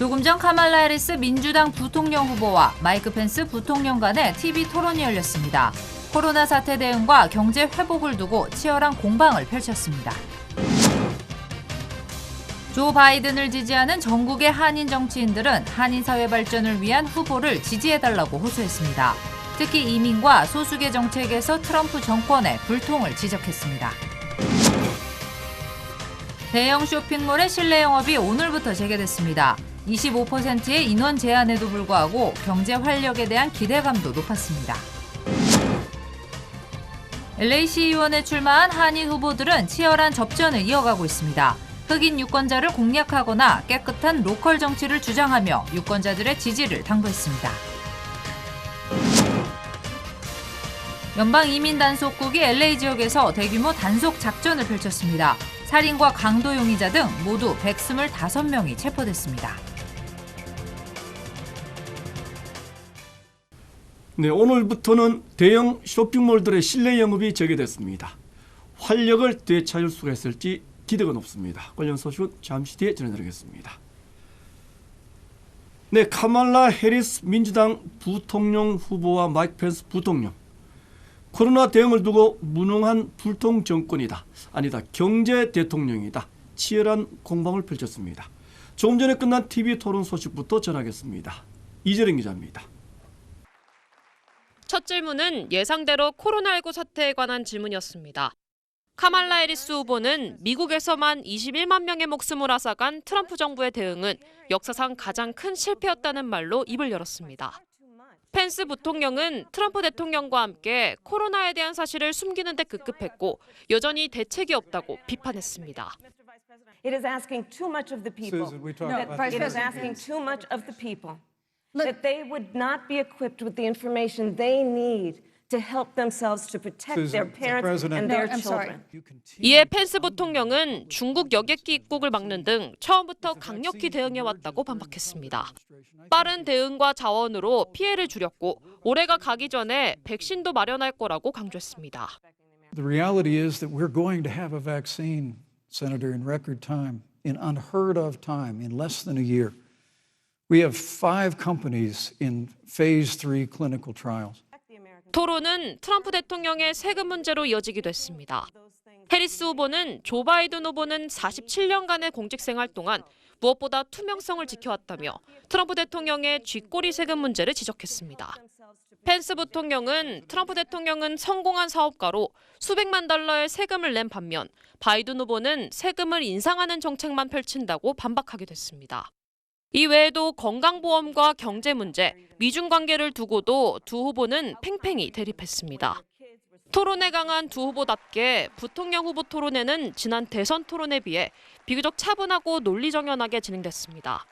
조금 전 카말라 해리스 민주당 부통령 후보와 마이크 펜스 부통령 간의 TV 토론이 열렸습니다. 코로나 사태 대응과 경제 회복을 두고 치열한 공방을 펼쳤습니다. 조 바이든을 지지하는 전국의 한인 정치인들은 한인 사회 발전을 위한 후보를 지지해달라고 호소했습니다. 특히 이민과 소수계 정책에서 트럼프 정권의 불통을 지적했습니다. 대형 쇼핑몰의 실내 영업이 오늘부터 재개됐습니다. 25%의 인원 제한에도 불구하고 경제 활력에 대한 기대감도 높았습니다. LA시의원에 출마한 한인 후보들은 치열한 접전을 이어가고 있습니다. 흑인 유권자를 공략하거나 깨끗한 로컬 정치를 주장하며 유권자들의 지지를 당부했습니다. 연방이민단속국이 LA 지역에서 대규모 단속 작전을 펼쳤습니다. 살인과 강도 용의자 등 모두 125명이 체포됐습니다. 네, 오늘부터는 대형 쇼핑몰들의 실내 영업이 재개됐습니다. 활력을 되찾을 수가 있을지 기대가 높습니다. 관련 소식은 잠시 뒤에 전해드리겠습니다. 네, 카말라 해리스 민주당 부통령 후보와 마이크 펜스 부통령. 코로나 대응을 두고 무능한 불통 정권이다. 아니다, 경제 대통령이다. 치열한 공방을 펼쳤습니다. 조금 전에 끝난 TV 토론 소식부터 전하겠습니다. 이재령 기자입니다. 첫 질문은 예상대로 코로나19 사태에 관한 질문이었습니다. 카말라 해리스 후보는 미국에서만 21만 명의 목숨을 앗아간 트럼프 정부의 대응은 역사상 가장 큰 실패였다는 말로 입을 열었습니다. 펜스 부통령은 트럼프 대통령과 함께 코로나에 대한 사실을 숨기는 데 급급했고 여전히 대책이 없다고 비판했습니다. It is asking too much of the people. Susan, we talked about It is asking too much of the people. That they would not be equipped with the information they need to help themselves to protect their parents and their children. 이에 펜스 부통령은 중국 여객기 입국을 막는 등 처음부터 강력히 대응해왔다고 반박했습니다. 빠른 대응과 자원으로 피해를 줄였고 올해가 가기 전에 백신도 마련할 거라고 강조했습니다. The reality is that we're going to have a vaccine, Senator, in record time, in unheard of time, in less than a year. We have 5 companies in phase 3 clinical trials. 토론은 트럼프 대통령의 세금 문제로 이어지기도 했습니다. 해리스 후보는 조 바이든 후보는 47년간의 공직 생활 동안 무엇보다 투명성을 지켜왔다며 트럼프 대통령의 쥐꼬리 세금 문제를 지적했습니다. 펜스 부통령은 트럼프 대통령은 성공한 사업가로 수백만 달러의 세금을 낸 반면 바이든 후보는 세금을 인상하는 정책만 펼친다고 반박하기도 했습니다. 이 외에도 건강보험과 경제 문제, 미중 관계를 두고도 두 후보는 팽팽히 대립했습니다. 토론에 강한 두 후보답게 부통령 후보 토론회는 지난 대선 토론에 비해 비교적 차분하고 논리정연하게 진행됐습니다.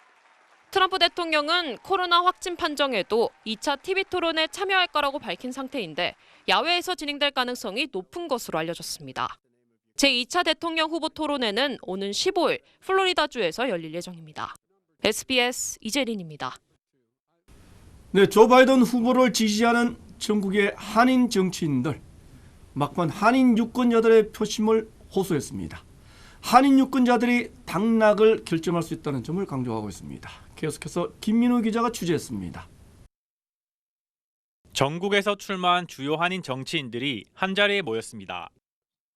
트럼프 대통령은 코로나 확진 판정에도 2차 TV 토론에 참여할 거라고 밝힌 상태인데 야외에서 진행될 가능성이 높은 것으로 알려졌습니다. 제2차 대통령 후보 토론회는 오는 15일 플로리다주에서 열릴 예정입니다. SBS 이재린입니다. 네, 조 바이든 후보를 지지하는 전국의 한인 정치인들, 막판 한인 유권자들의 표심을 호소했습니다. 한인 유권자들이 당락을 결정할 수 있다는 점을 강조하고 있습니다. 계속해서 김민우 기자가 취재했습니다. 전국에서 출마한 주요 한인 정치인들이 한자리에 모였습니다.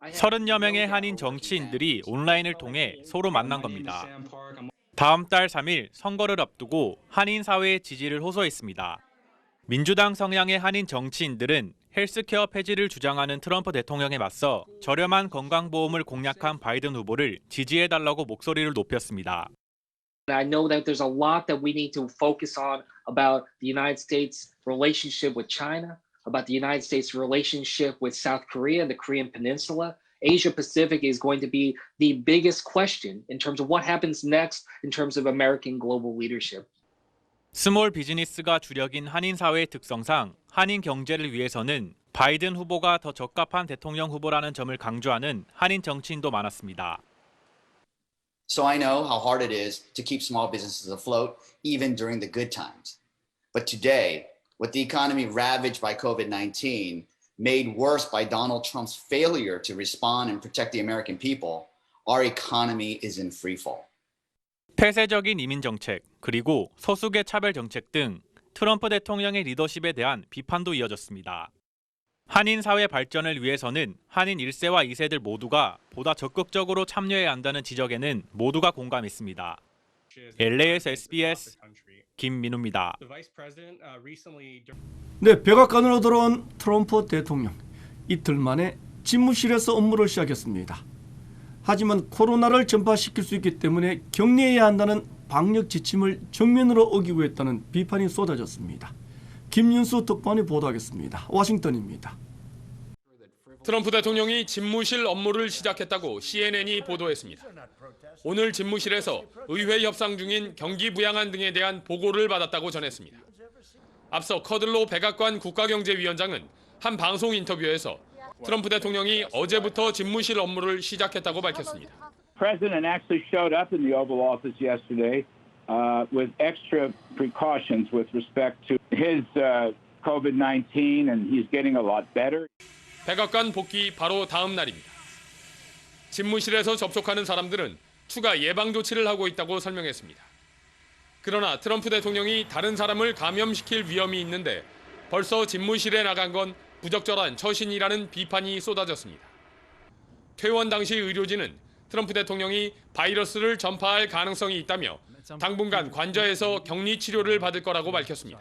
30여 명의 한인 정치인들이 온라인을 통해 서로 만난 겁니다. 다음 달 3일 선거를 앞두고 한인 사회의 지지를 호소했습니다. 민주당 성향의 한인 정치인들은 헬스케어 폐지를 주장하는 트럼프 대통령에 맞서 저렴한 건강보험을 공약한 바이든 후보를 지지해달라고 목소리를 높였습니다. I know that there's a lot that we need to focus on about the United States' relationship with China, about the United States' relationship with South Korea and the Korean Peninsula. Asia Pacific is going to be the biggest question in terms of what happens next in terms of American global leadership. 스몰 비즈니스가 주력인 한인 사회의 특성상 한인 경제를 위해서는 바이든 후보가 더 적합한 대통령 후보라는 점을 강조하는 한인 정치인도 많았습니다. So I know how hard it is to keep small businesses afloat even during the good times. But today, with the economy ravaged by COVID-19, made worse by Donald Trump's failure to respond and protect the American people, our economy is in free fall. 폐쇄적인 이민 정책, 그리고 소수계 차별 정책 등 트럼프 대통령의 리더십에 대한 비판도 이어졌습니다. 한인 사회 발전을 위해서는 한인 1세와 2세들 모두가 보다 적극적으로 참여해야 한다는 지적에는 모두가 공감했습니다. LA에서 SBS 김민우입니다. 네, 백악관으로 돌아온 트럼프 대통령. 이틀 만에 집무실에서 업무를 시작했습니다. 하지만 코로나를 전파시킬 수 있기 때문에 격리해야 한다는 방역 지침을 정면으로 어기고 있다는 비판이 쏟아졌습니다. 김윤수 특파원이 보도하겠습니다. 워싱턴입니다. 트럼프 대통령이 집무실 업무를 시작했다고 CNN이 보도했습니다. 오늘 집무실에서 의회 협상 중인 경기 부양안 등에 대한 보고를 받았다고 전했습니다. 앞서 커들로 백악관 국가경제위원장은 한 방송 인터뷰에서 트럼프 대통령이 어제부터 집무실 업무를 시작했다고 밝혔습니다. President actually showed up in the Oval Office yesterday with extra precautions with respect to his COVID-19, and he's getting a lot better. 백악관 복귀 바로 다음 날입니다. 집무실에서 접촉하는 사람들은 추가 예방 조치를 하고 있다고 설명했습니다. 그러나 트럼프 대통령이 다른 사람을 감염시킬 위험이 있는데 벌써 집무실에 나간 건 부적절한 처신이라는 비판이 쏟아졌습니다. 퇴원 당시 의료진은 트럼프 대통령이 바이러스를 전파할 가능성이 있다며 당분간 관저에서 격리 치료를 받을 거라고 밝혔습니다.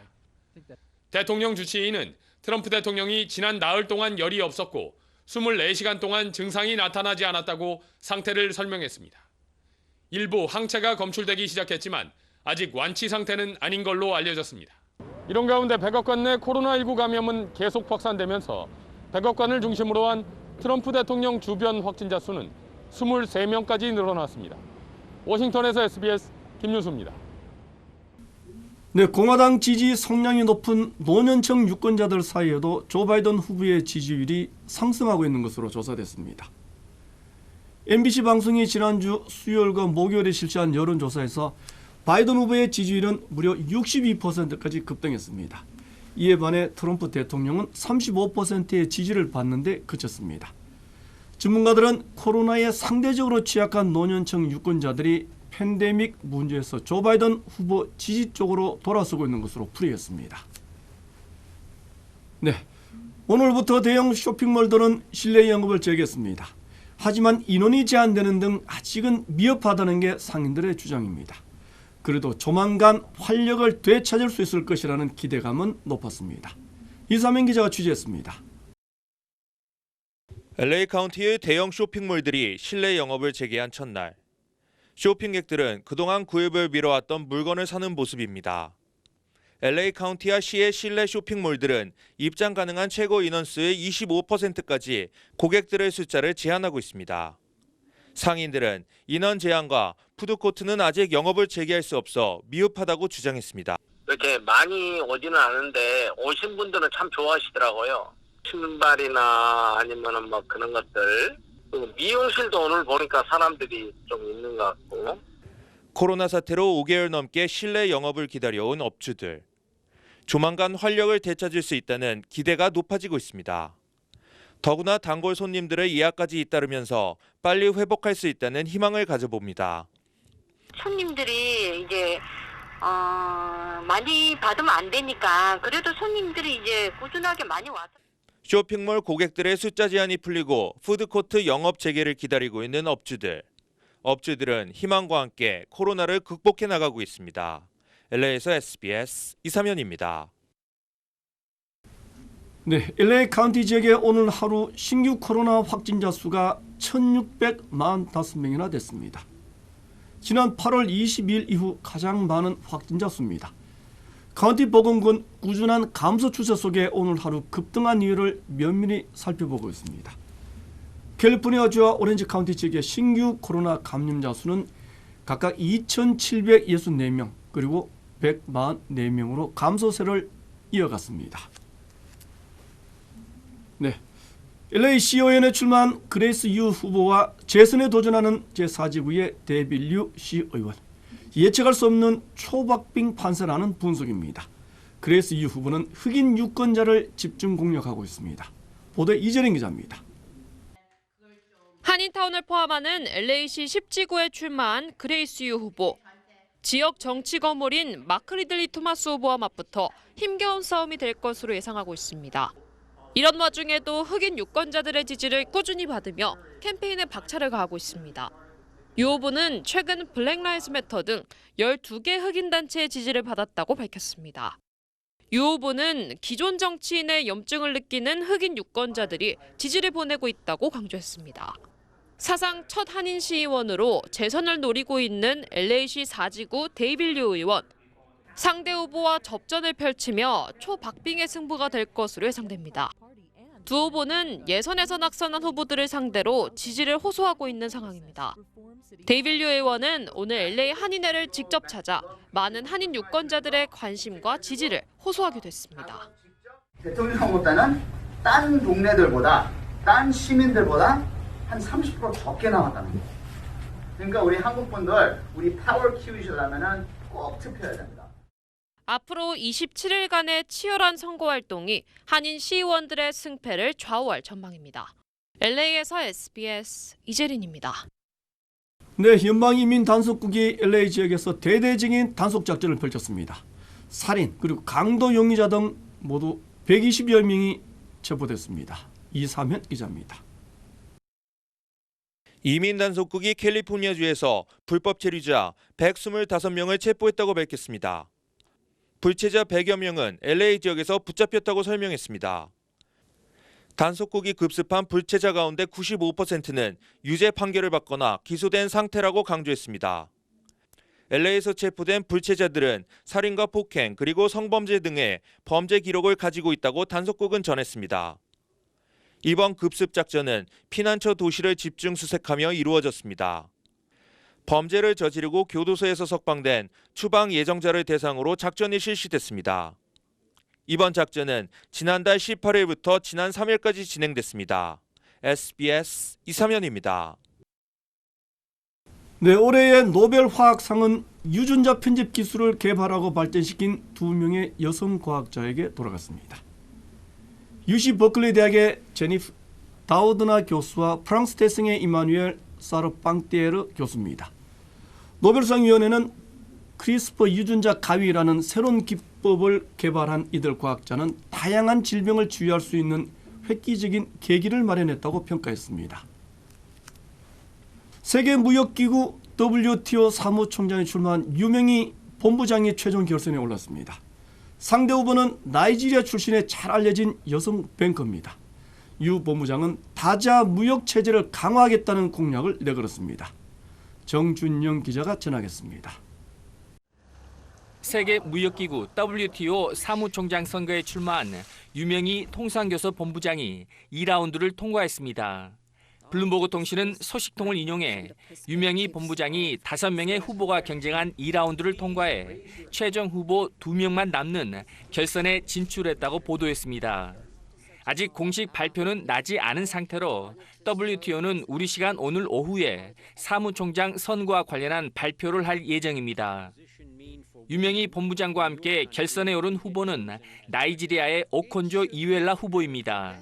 대통령 주치의는 트럼프 대통령이 지난 나흘 동안 열이 없었고 24시간 동안 증상이 나타나지 않았다고 상태를 설명했습니다. 일부 항체가 검출되기 시작했지만 아직 완치 상태는 아닌 걸로 알려졌습니다. 이런 가운데 백악관 내 코로나19 감염은 계속 확산되면서 백악관을 중심으로 한 트럼프 대통령 주변 확진자 수는 23명까지 늘어났습니다. 워싱턴에서 SBS 김윤수입니다. 네, 공화당 지지 성량이 높은 노년층 유권자들 사이에도 조 바이든 후보의 지지율이 상승하고 있는 것으로 조사됐습니다. MBC 방송이 지난주 수요일과 목요일에 실시한 여론조사에서 바이든 후보의 지지율은 무려 62%까지 급등했습니다. 이에 반해 트럼프 대통령은 35%의 지지를 받는데 그쳤습니다. 전문가들은 코로나에 상대적으로 취약한 노년층 유권자들이 팬데믹 문제에서 조 바이든 후보 지지 쪽으로 돌아서고 있는 것으로 풀이했습니다. 네, 오늘부터 대형 쇼핑몰들은 실내 영업을 재개했습니다. 하지만 인원이 제한되는 등 아직은 미흡하다는 게 상인들의 주장입니다. 그래도 조만간 활력을 되찾을 수 있을 것이라는 기대감은 높았습니다. 이사명 기자가 취재했습니다. LA 카운티의 대형 쇼핑몰들이 실내 영업을 재개한 첫날. 쇼핑객들은 그동안 구입을 미뤄왔던 물건을 사는 모습입니다. LA 카운티와 시의 실내 쇼핑몰들은 입장 가능한 최고 인원수의 25%까지 고객들의 숫자를 제한하고 있습니다. 상인들은 인원 제한과 푸드코트는 아직 영업을 재개할 수 없어 미흡하다고 주장했습니다. 이렇게 많이 오지는 않은데 오신 분들은 참 좋아하시더라고요. 신발이나 아니면은 뭐 그런 것들. 미용실도 오늘 보니까 사람들이 좀 있는 것 같고. 코로나 사태로 5개월 넘게 실내 영업을 기다려온 업주들. 조만간 활력을 되찾을 수 있다는 기대가 높아지고 있습니다. 더구나 단골 손님들의 예약까지 잇따르면서 빨리 회복할 수 있다는 희망을 가져봅니다. 손님들이 이제 많이 받으면 안 되니까 그래도 손님들이 이제 꾸준하게 많이 와서. 쇼핑몰 고객들의 숫자 제한이 풀리고 푸드코트 영업 재개를 기다리고 있는 업주들. 업주들은 희망과 함께 코로나를 극복해 나가고 있습니다. LA에서 SBS 이사면입니다. 네, LA 카운티 지역의 오늘 하루 신규 코로나 확진자 수가 1,645명이나 됐습니다. 지난 8월 20일 이후 가장 많은 확진자 수입니다. 카운티 보건군 꾸준한 감소 추세 속에 오늘 하루 급등한 이유를 면밀히 살펴보고 있습니다. 캘리포니아주와 오렌지 카운티 지역의 신규 코로나 감염자 수는 각각 2,764명 그리고 144명으로 감소세를 이어갔습니다. 네, LA 시의원에 출마한 그레이스 유 후보와 재선에 도전하는 제4지구의 데빌 류 시의원. 예측할 수 없는 초박빙 판세라는 분석입니다. 그레이스 유 후보는 흑인 유권자를 집중 공략하고 있습니다. 보도에 이재린 기자입니다. 한인타운을 포함하는 LA시 10지구에 출마한 그레이스 유 후보. 지역 정치 거물인 마크 리들리 토마스 후보와 맞붙어 힘겨운 싸움이 될 것으로 예상하고 있습니다. 이런 와중에도 흑인 유권자들의 지지를 꾸준히 받으며 캠페인에 박차를 가하고 있습니다. 유 후보는 최근 블랙 라이브즈 매터 등 12개 흑인 단체의 지지를 받았다고 밝혔습니다. 유 후보는 기존 정치인의 염증을 느끼는 흑인 유권자들이 지지를 보내고 있다고 강조했습니다. 사상 첫 한인 시의원으로 재선을 노리고 있는 LA시 4지구 데이빌 류 의원. 상대 후보와 접전을 펼치며 초박빙의 승부가 될 것으로 예상됩니다. 두 후보는 예선에서 낙선한 후보들을 상대로 지지를 호소하고 있는 상황입니다. 데이빌 류 의원은 오늘 LA 한인회를 직접 찾아 많은 한인 유권자들의 관심과 지지를 호소하기도 했습니다. 대통령 후보자는 딴 동네들보다, 딴 시민들보다 한 30% 적게 나왔다는 거예요. 그러니까 우리 한국 분들, 우리 파워 키우시려면 꼭 투표해야 됩니다. 앞으로 27일간의 치열한 선거 활동이 한인 시의원들의 승패를 좌우할 전망입니다. LA에서 SBS 이재린입니다. 네, 연방이민 단속국이 LA 지역에서 대대적인 단속 작전을 펼쳤습니다. 살인 그리고 강도 용의자 등 모두 120여 명이 체포됐습니다. 이삼현 기자입니다. 이민 단속국이 캘리포니아주에서 불법 체류자 125명을 체포했다고 밝혔습니다. 불체자 100여 명은 LA 지역에서 붙잡혔다고 설명했습니다. 단속국이 급습한 불체자 가운데 95%는 유죄 판결을 받거나 기소된 상태라고 강조했습니다. LA에서 체포된 불체자들은 살인과 폭행 그리고 성범죄 등의 범죄 기록을 가지고 있다고 단속국은 전했습니다. 이번 급습 작전은 피난처 도시를 집중 수색하며 이루어졌습니다. 범죄를 저지르고 교도소에서 석방된 추방 예정자를 대상으로 작전이 실시됐습니다. 이번 작전은 지난달 18일부터 지난 3일까지 진행됐습니다. SBS 이삼현입니다. 네, 올해의 노벨 화학상은 유전자 편집 기술을 개발하고 발전시킨 2명의 여성 과학자에게 돌아갔습니다. UC 버클리 대학의 제니프 다우드나 교수와 프랑스 대성의 이마누엘 사르빵티에르 교수입니다. 노벨상위원회는 크리스퍼 유전자 가위라는 새로운 기법을 개발한 이들 과학자는 다양한 질병을 치유할 수 있는 획기적인 계기를 마련했다고 평가했습니다. 세계무역기구 WTO 사무총장에 출마한 유명희 본부장이 최종 결선에 올랐습니다. 상대 후보는 나이지리아 출신의 잘 알려진 여성 뱅커입니다. 유 본부장은 다자 무역 체제를 강화하겠다는 공약을 내걸었습니다. 정준영 기자가 전하겠습니다. 세계무역기구 WTO 사무총장 선거에 출마한 유명희 통상교섭 본부장이 2라운드를 통과했습니다. 블룸버그 통신은 소식통을 인용해 유명희 본부장이 5명의 후보가 경쟁한 2라운드를 통과해 최종 후보 2명만 남는 결선에 진출했다고 보도했습니다. 아직 공식 발표는 나지 않은 상태로 WTO는 우리 시간 오늘 오후에 사무총장 선거와 관련한 발표를 할 예정입니다. 유명희 본부장과 함께 결선에 오른 후보는 나이지리아의 오콘조 이웰라 후보입니다.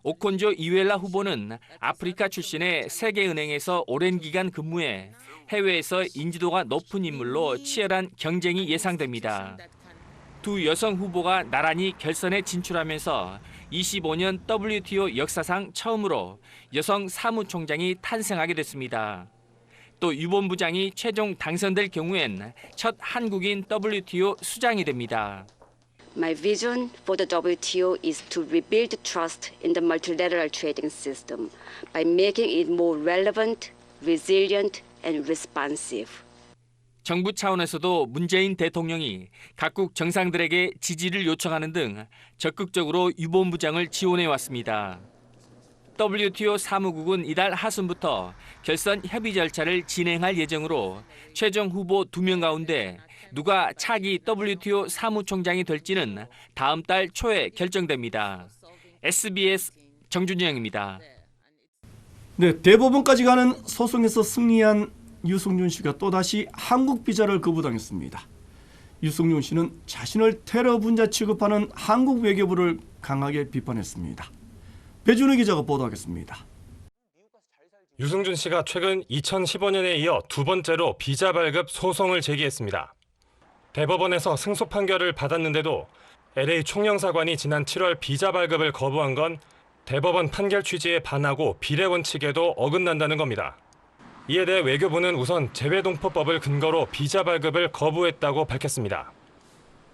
오콘조 이웰라 후보는 아프리카 출신의 세계은행에서 오랜 기간 근무해 해외에서 인지도가 높은 인물로 치열한 경쟁이 예상됩니다. 두 여성 후보가 나란히 결선에 진출하면서 25년 WTO 역사상 처음으로 여성 사무총장이 탄생하게 됐습니다. 또 유 본부장이 최종 당선될 경우엔 첫 한국인 WTO 수장이 됩니다. My vision for the WTO is to rebuild trust in the multilateral trading system by making it more relevant, resilient, and responsive. 정부 차원에서도 문재인 대통령이 각국 정상들에게 지지를 요청하는 등 적극적으로 유 본부장을 지원해 왔습니다. WTO 사무국은 이달 하순부터 결선 협의 절차를 진행할 예정으로 최종 후보 2명 가운데 누가 차기 WTO 사무총장이 될지는 다음 달 초에 결정됩니다. SBS 정준영입니다. 네, 대법원까지 가는 소송에서 승리한 유승준 씨가 또다시 한국 비자를 거부당했습니다. 유승준 씨는 자신을 테러 분자 취급하는 한국 외교부를 강하게 비판했습니다. 배준우 기자가 보도하겠습니다. 유승준 씨가 최근 2015년에 이어 두 번째로 비자 발급 소송을 제기했습니다. 대법원에서 승소 판결을 받았는데도 LA 총영사관이 지난 7월 비자 발급을 거부한 건 대법원 판결 취지에 반하고 비례 원칙에도 어긋난다는 겁니다. 이에 대해 외교부는 우선 재외동포법을 근거로 비자 발급을 거부했다고 밝혔습니다.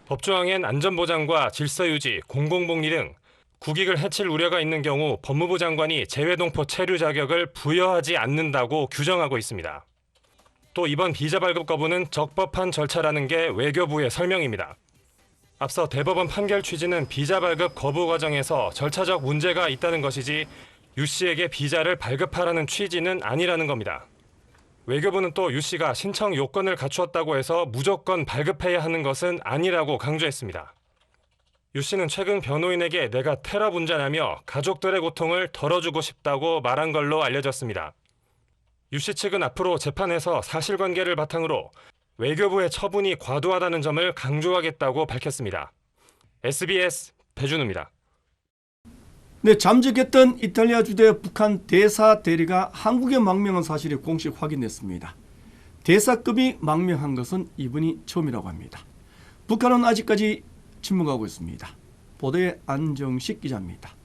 법조항엔 안전보장과 질서유지, 공공복리 등 국익을 해칠 우려가 있는 경우 법무부 장관이 재외동포 체류 자격을 부여하지 않는다고 규정하고 있습니다. 또 이번 비자 발급 거부는 적법한 절차라는 게 외교부의 설명입니다. 앞서 대법원 판결 취지는 비자 발급 거부 과정에서 절차적 문제가 있다는 것이지 유 씨에게 비자를 발급하라는 취지는 아니라는 겁니다. 외교부는 또 유 씨가 신청 요건을 갖추었다고 해서 무조건 발급해야 하는 것은 아니라고 강조했습니다. 유 씨는 최근 변호인에게 내가 테러 운전하며 가족들의 고통을 덜어주고 싶다고 말한 걸로 알려졌습니다. 유 씨 측은 앞으로 재판에서 사실관계를 바탕으로 외교부의 처분이 과도하다는 점을 강조하겠다고 밝혔습니다. SBS 배준우입니다. 네, 잠적했던 이탈리아 주재 북한 대사 대리가 한국에 망명한 사실이 공식 확인됐습니다. 대사급이 망명한 것은 이번이 처음이라고 합니다. 북한은 아직까지 침묵하고 있습니다. 보도에 안정식 기자입니다.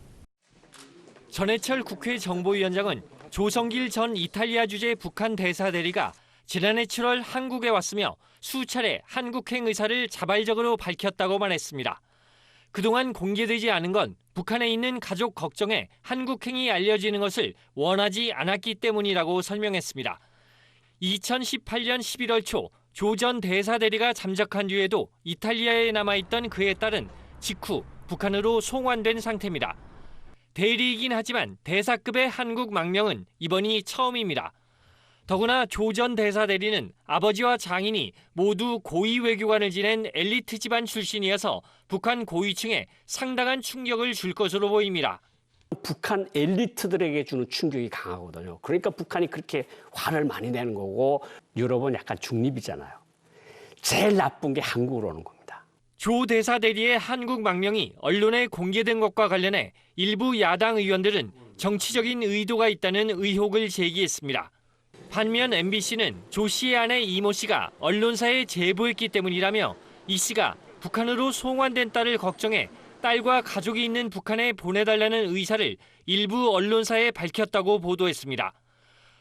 전해철 국회 정보위원장은 조성길 전 이탈리아 주재 북한 대사 대리가 지난해 7월 한국에 왔으며 수차례 한국행 의사를 자발적으로 밝혔다고 말했습니다. 그동안 공개되지 않은 건 북한에 있는 가족 걱정에 한국행이 알려지는 것을 원하지 않았기 때문이라고 설명했습니다. 2018년 11월 초 조 전 대사 대리가 잠적한 뒤에도 이탈리아에 남아있던 그의 딸은 직후 북한으로 송환된 상태입니다. 대리이긴 하지만 대사급의 한국 망명은 이번이 처음입니다. 더구나 조 전 대사 대리는 아버지와 장인이 모두 고위 외교관을 지낸 엘리트 집안 출신이어서 북한 고위층에 상당한 충격을 줄 것으로 보입니다. 북한 엘리트들에게 주는 충격이 강하거든요. 그러니까 북한이 그렇게 화를 많이 내는 거고 유럽은 약간 중립이잖아요. 제일 나쁜 게 한국으로 오는 겁니다. 조 대사 대리의 한국 망명이 언론에 공개된 것과 관련해 일부 야당 의원들은 정치적인 의도가 있다는 의혹을 제기했습니다. 반면 MBC는 조 씨의 아내 이모 씨가 언론사에 제보했기 때문이라며 이 씨가 북한으로 송환된 딸을 걱정해 딸과 가족이 있는 북한에 보내달라는 의사를 일부 언론사에 밝혔다고 보도했습니다.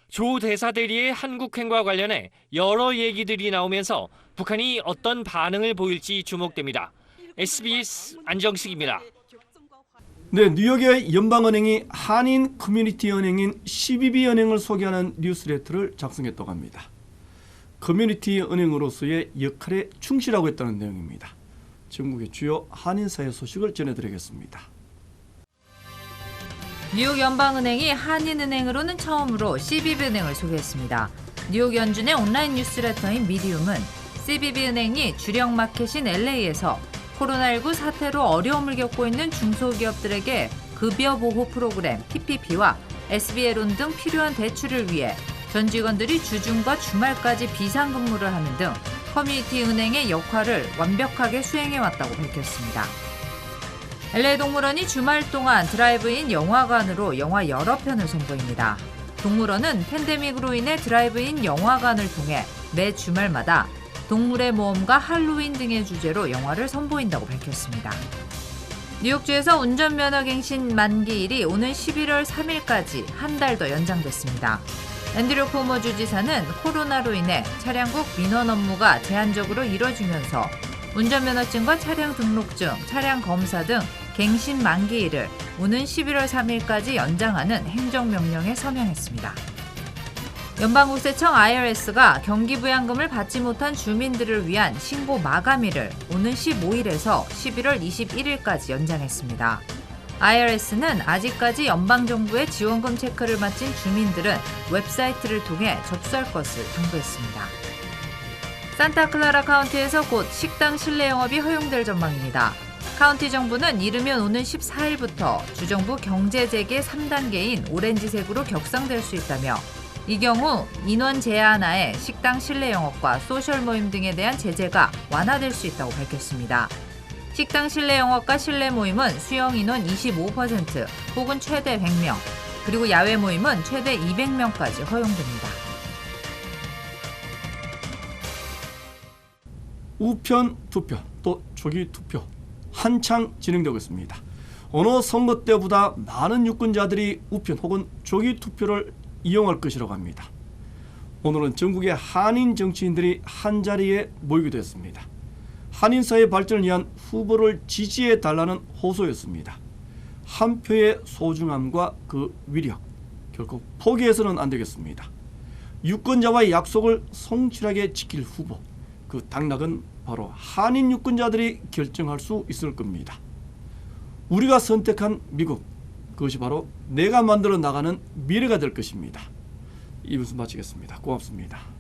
조 대사 대리의 한국행과 관련해 여러 얘기들이 나오면서 북한이 어떤 반응을 보일지 주목됩니다. SBS 안정식입니다. 네, 뉴욕의 연방은행이 한인 커뮤니티 은행인 CBB은행을 소개하는 뉴스레터를 작성했다고 합니다. 커뮤니티 은행으로서의 역할에 충실하고 있다는 내용입니다. 전국의 주요 한인사회 소식을 전해드리겠습니다. 뉴욕 연방은행이 한인은행으로는 처음으로 CBB은행을 소개했습니다. 뉴욕 연준의 온라인 뉴스레터인 미디움은 CBB은행이 주력 마켓인 LA에서 코로나19 사태로 어려움을 겪고 있는 중소기업들에게 급여 보호 프로그램 TPP와 SBA 론 등 필요한 대출을 위해 전 직원들이 주중과 주말까지 비상근무를 하는 등 커뮤니티 은행의 역할을 완벽하게 수행해왔다고 밝혔습니다. LA 동물원이 주말 동안 드라이브인 영화관으로 영화 여러 편을 선보입니다. 동물원은 팬데믹으로 인해 드라이브인 영화관을 통해 매 주말마다 동물의 모험과 할로윈 등의 주제로 영화를 선보인다고 밝혔습니다. 뉴욕주에서 운전면허갱신 만기일이 오는 11월 3일까지 한 달 더 연장됐습니다. 앤드류 쿠오모 주지사는 코로나로 인해 차량국 민원 업무가 제한적으로 이뤄지면서 운전면허증과 차량 등록증, 차량 검사 등 갱신 만기일을 오는 11월 3일까지 연장하는 행정명령에 서명했습니다. 연방국세청 IRS가 경기부양금을 받지 못한 주민들을 위한 신고 마감일을 오는 15일에서 11월 21일까지 연장했습니다. IRS는 아직까지 연방정부의 지원금 체크를 마친 주민들은 웹사이트를 통해 접수할 것을 당부했습니다. 산타클라라 카운티에서 곧 식당 실내 영업이 허용될 전망입니다. 카운티 정부는 이르면 오는 14일부터 주정부 경제재개 3단계인 오렌지색으로 격상될 수 있다며 이 경우 인원 제한 하에 식당 실내 영업과 소셜 모임 등에 대한 제재가 완화될 수 있다고 밝혔습니다. 식당 실내 영업과 실내 모임은 수용 인원 25% 혹은 최대 100명, 그리고 야외 모임은 최대 200명까지 허용됩니다. 우편 투표 또 조기 투표 한창 진행되고 있습니다. 어느 선거 때보다 많은 유권자들이 우편 혹은 조기 투표를 이용할 것이라고 합니다. 오늘은 전국의 한인 정치인들이 한자리에 모이기도 했습니다. 한인 사회 발전을 위한 후보를 지지해 달라는 호소였습니다. 한 표의 소중함과 그 위력 결코 포기해서는 안 되겠습니다. 유권자와의 약속을 성실하게 지킬 후보, 그 당락은 바로 한인 유권자들이 결정할 수 있을 겁니다. 우리가 선택한 미국, 그것이 바로 내가 만들어 나가는 미래가 될 것입니다. 이 부분 마치겠습니다. 고맙습니다.